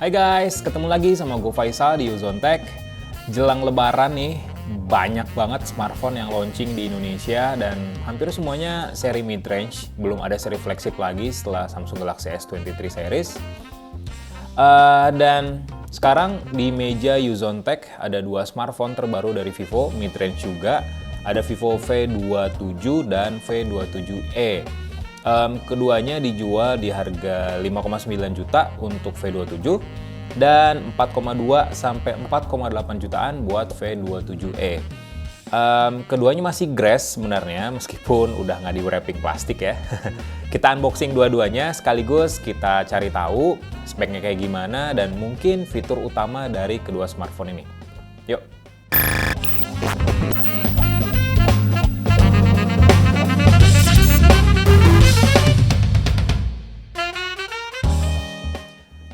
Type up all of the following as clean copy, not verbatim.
Hai guys, ketemu lagi sama gue Faisal di Ozone Tech. Jelang lebaran nih, banyak banget smartphone yang launching di Indonesia dan hampir semuanya seri mid-range. Belum ada seri flagship lagi setelah Samsung Galaxy S23 series. Dan sekarang di meja Ozone Tech ada dua smartphone terbaru dari Vivo, mid-range juga. Ada Vivo V27 dan V27e. Keduanya dijual di harga 5,9 juta untuk V27 dan 4,2 sampai 4,8 jutaan buat V27e. Keduanya masih grass sebenarnya meskipun udah nggak di wrapping plastik ya. Kita unboxing dua-duanya sekaligus kita cari tahu speknya kayak gimana dan mungkin fitur utama dari kedua smartphone ini. Yuk.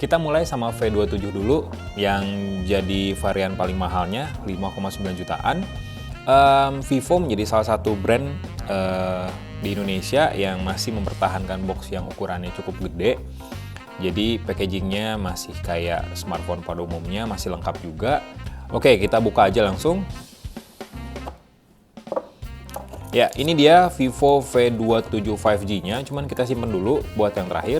Kita mulai sama V27 dulu, yang jadi varian paling mahalnya, 5,9 jutaan. Vivo menjadi salah satu brand di Indonesia yang masih mempertahankan box yang ukurannya cukup gede. Jadi packagingnya masih kayak smartphone pada umumnya, masih lengkap juga. Oke, kita buka aja langsung. Ya, ini dia Vivo V27 5G-nya, cuman kita simpen dulu buat yang terakhir.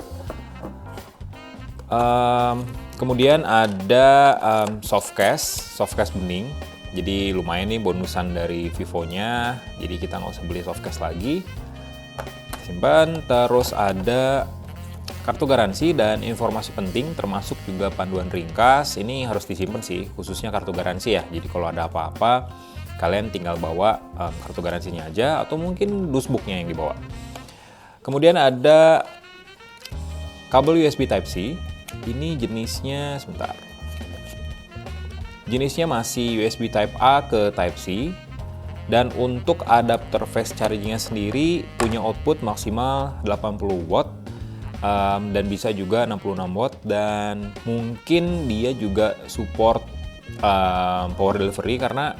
Kemudian ada softcase bening. Jadi lumayan nih bonusan dari Vivo-nya. Jadi kita nggak usah beli softcase lagi. Simpan. Terus ada kartu garansi dan informasi penting, termasuk juga panduan ringkas. Ini harus disimpan sih, khususnya kartu garansi ya. Jadi kalau ada apa-apa, kalian tinggal bawa kartu garansinya aja, atau mungkin dusbooknya yang dibawa. Kemudian ada kabel USB Type-C. Ini jenisnya, sebentar. Jenisnya masih USB Type A ke Type C. Dan untuk adapter fast charging-nya sendiri punya output maksimal 80 watt. Dan bisa juga 66 watt. Dan mungkin dia juga support power delivery karena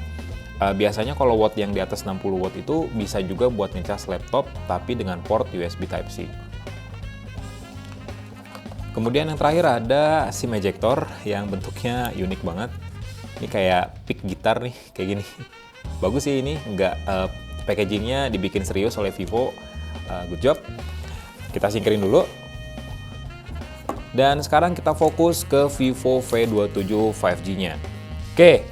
biasanya kalau watt yang di atas 60 watt itu bisa juga buat ngecas laptop tapi dengan port USB Type C. Kemudian yang terakhir ada SIM ejector yang bentuknya unik banget. Ini kayak pick gitar nih, kayak gini. Bagus sih ini, packagingnya dibikin serius oleh Vivo. Good job. Kita singkirin dulu. Dan sekarang kita fokus ke Vivo V27 5G-nya. Oke,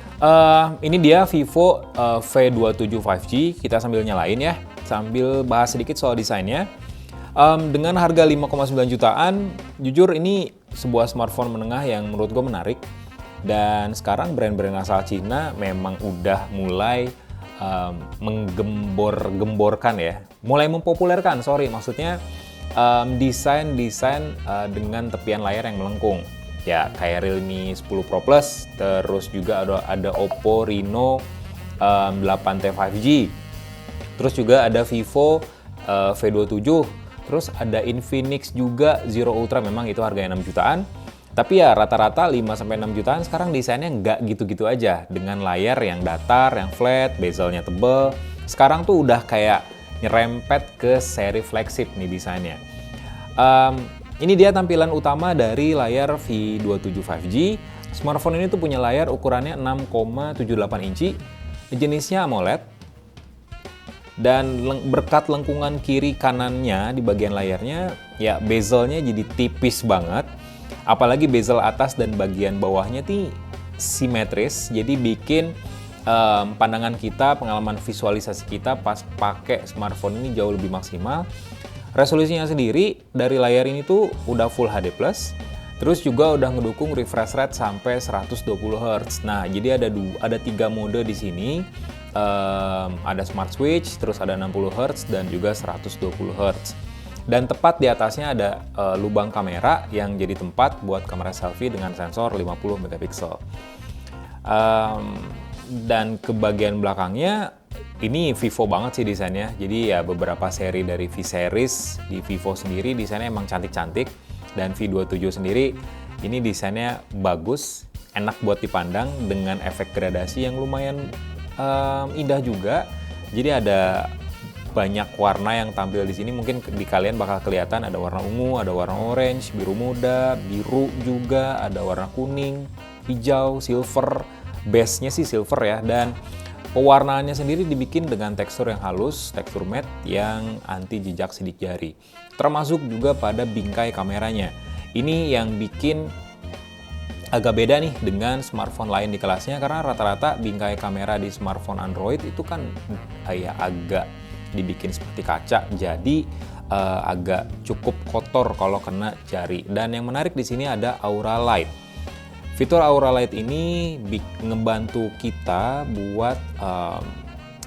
ini dia Vivo V27 5G. Kita sambil nyalain ya, sambil bahas sedikit soal desainnya. Dengan harga 5,9 jutaan, jujur ini sebuah smartphone menengah yang menurut gue menarik. Dan sekarang brand-brand asal Cina memang udah mulai menggembor-gemborkan ya. Mulai mempopulerkan, maksudnya desain dengan tepian layar yang melengkung. Ya, kayak Realme 10 Pro Plus, terus juga ada Oppo Reno 8T 5G. Terus juga ada Vivo V27. Terus ada Infinix juga Zero Ultra, memang itu harganya 6 jutaan. Tapi ya rata-rata 5-6 jutaan sekarang desainnya nggak gitu-gitu aja. Dengan layar yang datar, yang flat, bezelnya tebel. Sekarang tuh udah kayak nyerempet ke seri flagship nih desainnya. Ini dia tampilan utama dari layar V27 5G. Smartphone ini tuh punya layar ukurannya 6,78 inci. Jenisnya AMOLED. Dan berkat lengkungan kiri kanannya di bagian layarnya, ya bezelnya jadi tipis banget. Apalagi bezel atas dan bagian bawahnya tuh simetris, jadi bikin pandangan kita, pengalaman visualisasi kita pas pakai smartphone ini jauh lebih maksimal. Resolusinya sendiri dari layar ini tuh udah Full HD+, terus juga udah ngedukung refresh rate sampai 120 Hz. Nah, jadi ada 3 mode di sini. Ada Smart Switch, terus ada 60 Hz dan juga 120 Hz. Dan tepat di atasnya ada lubang kamera yang jadi tempat buat kamera selfie dengan sensor 50 megapiksel. Dan ke bagian belakangnya ini Vivo banget sih desainnya. Jadi ya beberapa seri dari V series di Vivo sendiri desainnya emang cantik-cantik. Dan V27 sendiri ini desainnya bagus, enak buat dipandang dengan efek gradasi yang lumayan indah juga. Jadi ada banyak warna yang tampil di sini. Mungkin di kalian bakal kelihatan ada warna ungu, ada warna orange, biru muda, biru juga, ada warna kuning, hijau, silver. Base-nya sih silver ya, dan pewarnaannya sendiri dibikin dengan tekstur yang halus, tekstur matte yang anti jejak sidik jari. Termasuk juga pada bingkai kameranya. Ini yang bikin agak beda nih dengan smartphone lain di kelasnya, karena rata-rata bingkai kamera di smartphone Android itu kan ya agak dibikin seperti kaca, jadi agak cukup kotor kalau kena jari. Dan yang menarik di sini ada Aura Light. Fitur Aura Light ini ngebantu kita buat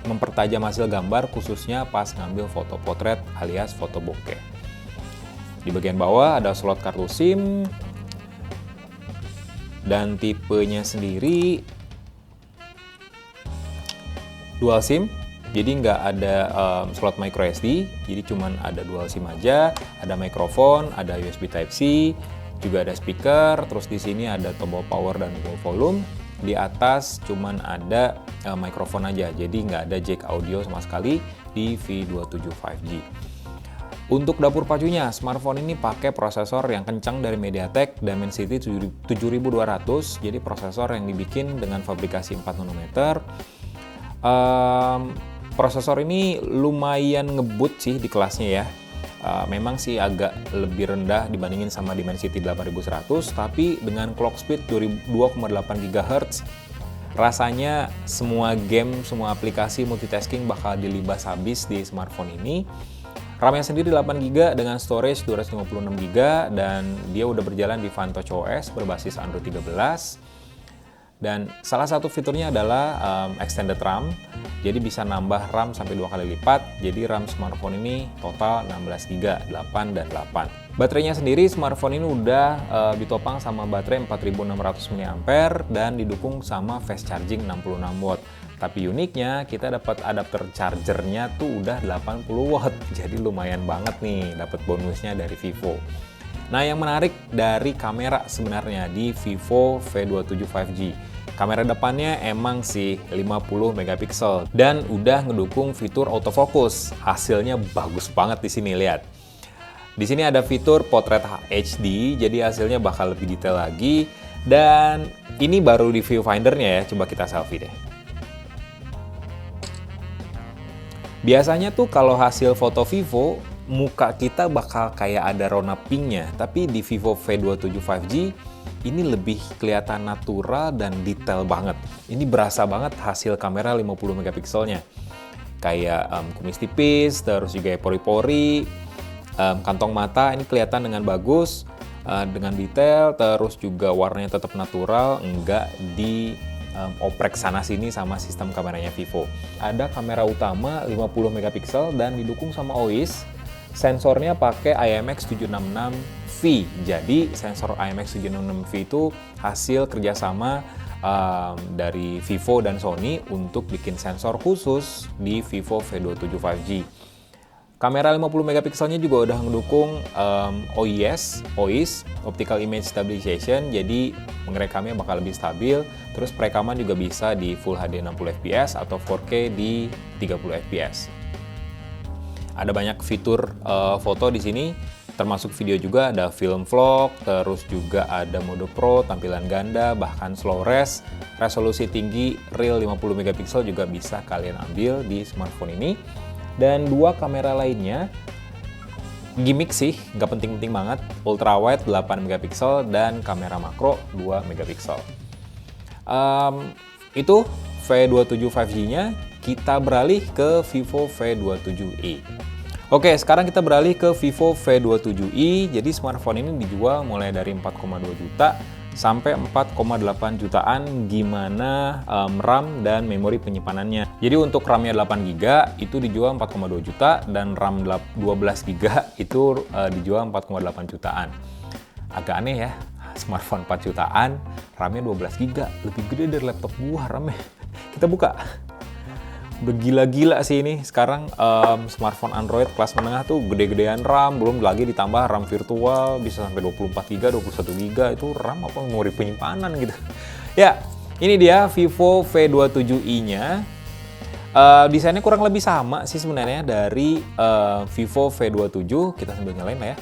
mempertajam hasil gambar, khususnya pas ngambil foto potret alias foto bokeh. Di bagian bawah ada slot kartu SIM, dan tipenya sendiri dual SIM, jadi nggak ada slot micro SD, jadi cuman ada dual SIM aja. Ada mikrofon, ada USB Type-C, juga ada speaker. Terus di sini ada tombol power dan tombol volume. Di atas cuman ada mikrofon aja, jadi nggak ada jack audio sama sekali di V27 5G. Untuk dapur pacunya, smartphone ini pakai prosesor yang kencang dari MediaTek Dimensity 7200, jadi prosesor yang dibikin dengan fabrikasi 4 nanometer. Prosesor ini lumayan ngebut sih di kelasnya ya. Memang sih agak lebih rendah dibandingin sama Dimensity 8100, tapi dengan clock speed 2,8 GHz, rasanya semua game, semua aplikasi multitasking bakal dilibas habis di smartphone ini. RAM-nya sendiri 8GB dengan storage 256GB, dan dia udah berjalan di Vantage OS berbasis Android 13. Dan salah satu fiturnya adalah extended RAM, jadi bisa nambah RAM sampai 2 kali lipat. Jadi RAM smartphone ini total 16GB, 8 dan 8. Baterainya sendiri smartphone ini udah ditopang sama baterai 4600 mAh dan didukung sama fast charging 66W. Tapi uniknya kita dapat adapter chargernya tuh udah 80W, jadi lumayan banget nih dapat bonusnya dari Vivo. Nah, yang menarik dari kamera sebenarnya di Vivo V27 5G. Kamera depannya emang sih 50 megapiksel dan udah ngedukung fitur autofocus. Hasilnya bagus banget di sini, lihat. Di sini ada fitur Portrait HD, jadi hasilnya bakal lebih detail lagi. Dan ini baru di viewfinder-nya ya, coba kita selfie deh. Biasanya tuh kalau hasil foto Vivo, muka kita bakal kayak ada rona pinknya, tapi di Vivo V27 5G ini lebih kelihatan natural dan detail banget. Ini berasa banget hasil kamera 50 megapikselnya. Kayak kumis tipis, terus juga pori-pori, kantong mata ini kelihatan dengan bagus, dengan detail, terus juga warnanya tetap natural, enggak di oprek sana sini sama sistem kameranya Vivo. Ada kamera utama 50 megapiksel dan didukung sama OIS. Sensornya pakai IMX766V. Jadi sensor IMX766V itu hasil kerjasama dari Vivo dan Sony untuk bikin sensor khusus di Vivo V27 5G. Kamera 50 megapikselnya juga udah mendukung OIS, Optical Image Stabilization, jadi ngerekamnya bakal lebih stabil. Terus perekaman juga bisa di Full HD 60fps atau 4K di 30fps. Ada banyak fitur foto di sini, termasuk video juga, ada film vlog, terus juga ada mode pro, tampilan ganda, bahkan slow res, resolusi tinggi, real 50 megapiksel juga bisa kalian ambil di smartphone ini. Dan dua kamera lainnya, gimmick sih, nggak penting-penting banget, ultra wide 8 megapiksel dan kamera makro 2 megapiksel. Itu V27 5G-nya. Kita beralih ke Vivo V27i. Oke, sekarang kita beralih ke Vivo V27i. Jadi smartphone ini dijual mulai dari 4,2 juta sampai 4,8 jutaan gimana RAM dan memori penyimpanannya. Jadi untuk RAM-nya 8GB itu dijual 4,2 juta dan RAM 12GB itu dijual 4,8 jutaan. Agak aneh ya, smartphone 4 jutaan, RAM-nya 12GB, lebih gede dari laptop gua RAM-nya. Kita buka. Udah gila-gila sih ini sekarang smartphone Android kelas menengah tuh gede-gedean RAM, belum lagi ditambah RAM virtual bisa sampai 24GB, 21GB, itu RAM apa memori penyimpanan gitu. Ya, ini dia Vivo V27i-nya. Desainnya kurang lebih sama sih sebenarnya dari Vivo V27, kita sambil nyalain lah ya.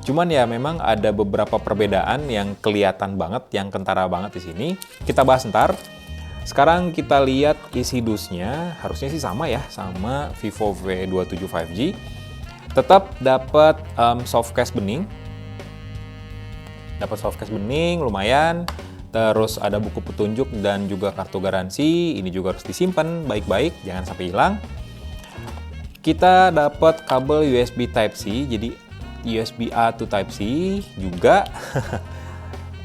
Cuman ya memang ada beberapa perbedaan yang kelihatan banget, yang kentara banget di sini. Kita bahas ntar. Sekarang kita lihat isi dusnya, harusnya sih sama ya, sama Vivo V27 5G. Tetap dapat softcase bening. Dapat softcase bening, lumayan. Terus ada buku petunjuk dan juga kartu garansi. Ini juga harus disimpan baik-baik, jangan sampai hilang. Kita dapat kabel USB Type-C, jadi USB A to Type-C juga.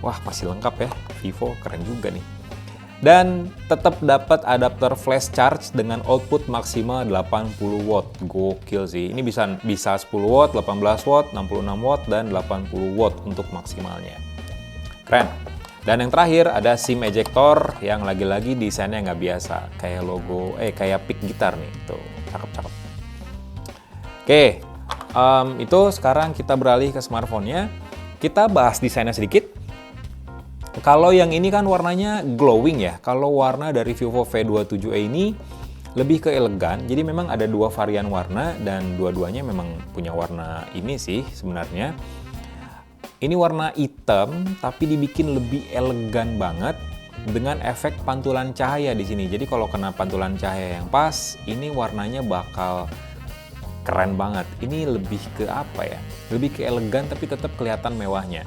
Wah, masih lengkap ya. Vivo keren juga nih. Dan tetap dapat adapter flash charge dengan output maksimal 80 watt. Gokil sih. Ini bisa 10 watt, 18 watt, 66 watt, dan 80 watt untuk maksimalnya. Keren. Dan yang terakhir ada SIM ejector yang lagi-lagi desainnya nggak biasa. Kayak logo, kayak pick gitar nih. Tuh, cakep-cakep. Oke, itu sekarang kita beralih ke smartphone-nya. Kita bahas desainnya sedikit. Kalau yang ini kan warnanya glowing ya. Kalau warna dari Vivo V27e ini lebih ke elegan. Jadi memang ada dua varian warna dan dua-duanya memang punya warna ini sih sebenarnya. Ini warna hitam tapi dibikin lebih elegan banget dengan efek pantulan cahaya di sini. Jadi kalau kena pantulan cahaya yang pas, ini warnanya bakal keren banget. Ini lebih ke apa ya? Lebih ke elegan tapi tetap kelihatan mewahnya.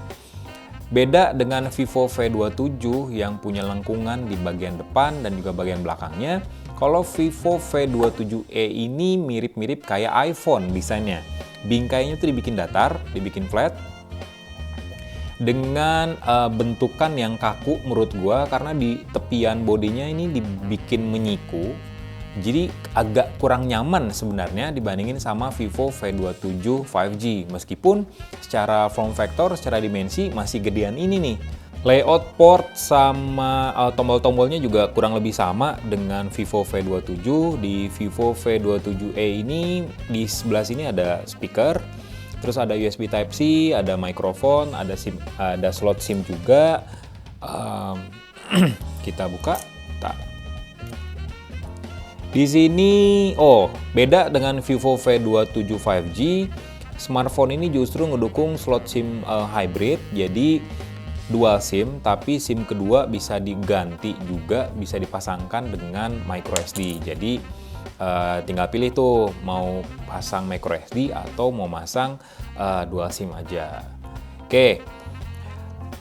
Beda dengan Vivo V27 yang punya lengkungan di bagian depan dan juga bagian belakangnya. Kalau Vivo V27e ini mirip-mirip kayak iPhone desainnya. Bingkainya tuh dibikin datar, dibikin flat. Dengan bentukan yang kaku menurut gua karena di tepian bodinya ini dibikin menyiku. Jadi agak kurang nyaman sebenarnya dibandingin sama Vivo V27 5G. Meskipun secara form factor, secara dimensi masih gedean ini nih. Layout port sama tombol-tombolnya juga kurang lebih sama dengan Vivo V27. Di Vivo V27e ini di sebelah sini ada speaker. Terus ada USB Type-C, ada mikrofon, ada slot SIM juga. Kita buka. Di sini, beda dengan Vivo V27 5G. Smartphone ini justru ngedukung slot SIM hybrid, jadi dual SIM, tapi SIM kedua bisa diganti juga, bisa dipasangkan dengan microSD. Jadi tinggal pilih tuh mau pasang microSD atau mau masang dual SIM aja. Oke.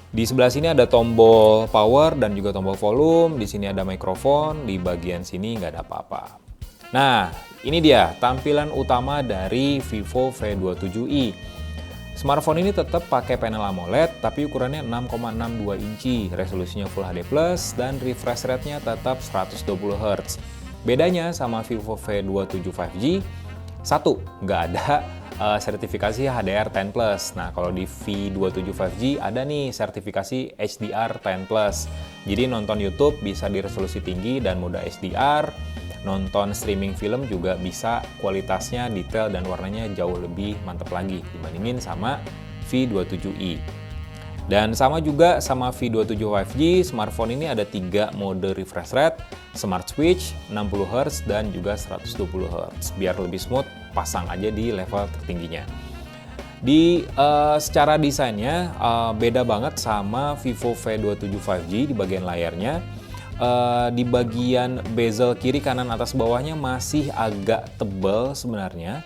Di sebelah sini ada tombol power dan juga tombol volume. Di sini ada mikrofon. Di bagian sini nggak ada apa-apa. Nah, ini dia tampilan utama dari Vivo V27i. Smartphone ini tetap pakai panel AMOLED, tapi ukurannya 6,62 inci, resolusinya Full HD+, dan refresh rate-nya tetap 120 Hz. Bedanya sama Vivo V27 5G, satu, nggak ada sertifikasi HDR10+. Nah, kalau di V27 5G ada nih sertifikasi HDR10+. Jadi nonton YouTube bisa di resolusi tinggi dan mode HDR, nonton streaming film juga bisa kualitasnya, detail, dan warnanya jauh lebih mantap lagi dibandingin sama V27i. Dan sama juga sama V27 5G, smartphone ini ada 3 mode refresh rate, Smart Switch, 60 Hz, dan juga 120 Hz. Biar lebih smooth, pasang aja di level tertingginya. Secara desainnya beda banget sama Vivo V27 5G di bagian layarnya. Di bagian bezel kiri, kanan, atas, bawahnya masih agak tebal sebenarnya.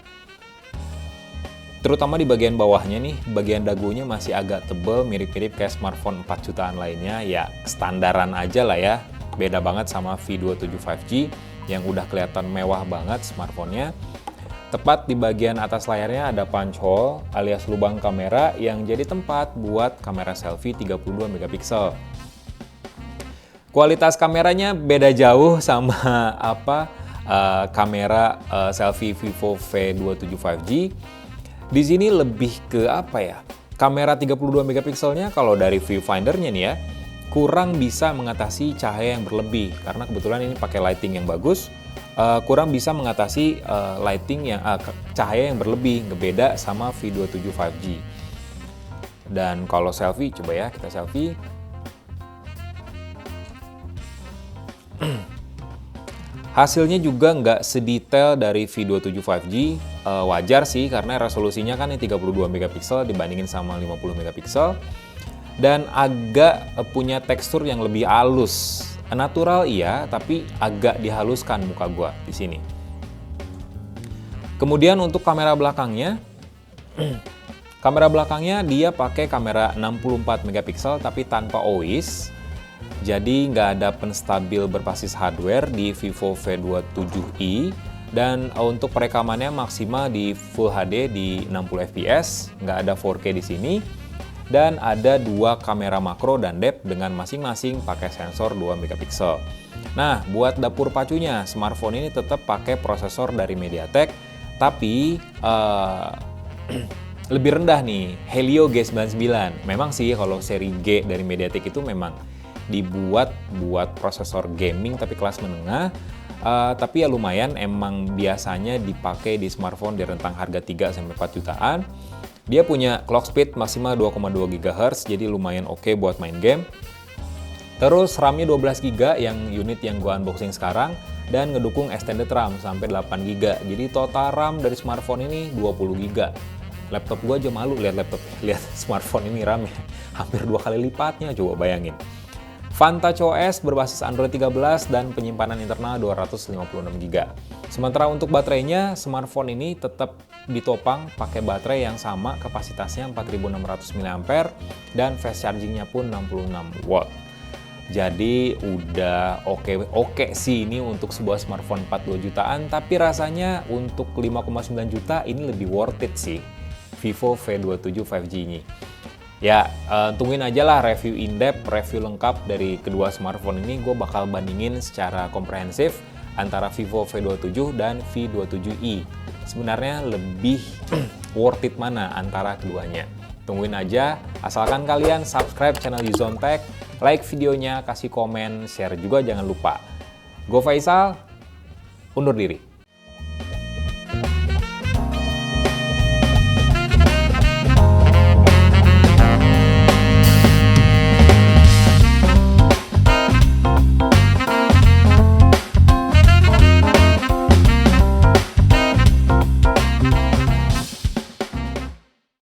Terutama di bagian bawahnya nih, bagian dagunya masih agak tebal, mirip-mirip kayak smartphone 4 jutaan lainnya. Ya, standaran aja lah ya. Beda banget sama V27 5G yang udah kelihatan mewah banget smartphone-nya. Tepat di bagian atas layarnya ada punch hole alias lubang kamera yang jadi tempat buat kamera selfie 32 megapiksel. Kualitas kameranya beda jauh sama kamera selfie Vivo V27 5G. Di sini lebih ke kamera 32 megapikselnya kalau dari viewfinder-nya nih ya, kurang bisa mengatasi cahaya yang berlebih karena kebetulan ini pakai lighting yang bagus. Kurang bisa mengatasi cahaya yang berlebih, ngebeda sama V27 5G. Dan kalau selfie, coba ya kita selfie. Hasilnya juga nggak sedetail dari V27 5G, wajar sih karena resolusinya kan yang 32 megapiksel dibandingin sama 50 megapiksel, dan agak punya tekstur yang lebih halus. Natural iya, tapi agak dihaluskan muka gua di sini. Kemudian untuk kamera belakangnya, dia pakai kamera 64 megapiksel tapi tanpa OIS. Jadi nggak ada penstabil berbasis hardware di Vivo V27i, dan untuk perekamannya maksimal di Full HD di 60 fps, nggak ada 4K di sini, dan ada dua kamera makro dan depth dengan masing-masing pakai sensor 2 megapiksel. Nah, buat dapur pacunya, smartphone ini tetap pakai prosesor dari MediaTek, tapi lebih rendah nih, Helio G99. Memang sih kalau seri G dari MediaTek itu memang dibuat buat prosesor gaming tapi kelas menengah, tapi ya lumayan, emang biasanya dipakai di smartphone di rentang harga 3-4 jutaan. Dia punya clock speed maksimal 2,2 GHz, jadi lumayan oke buat main game. Terus RAM-nya 12 GB yang unit yang gua unboxing sekarang, dan ngedukung extended RAM sampai 8 GB. Jadi total RAM dari smartphone ini 20 GB. Laptop gua aja malu lihat smartphone ini RAM-nya hampir 2 kali lipatnya, coba bayangin. Vantage OS berbasis Android 13 dan penyimpanan internal 256 GB. Sementara untuk baterainya, smartphone ini tetap ditopang pakai baterai yang sama, kapasitasnya 4600 mAh dan fast chargingnya pun 66 watt. Jadi udah oke sih ini untuk sebuah smartphone 42 jutaan, tapi rasanya untuk 5,9 juta ini lebih worth it sih Vivo V27 5G ini. Ya, tungguin aja lah review in-depth, review lengkap dari kedua smartphone ini. Gue bakal bandingin secara komprehensif antara Vivo V27 dan V27i. Sebenarnya lebih worth it mana antara keduanya? Tungguin aja, asalkan kalian subscribe channel Yuzon Tech, like videonya, kasih komen, share juga jangan lupa. Gue Faisal, undur diri.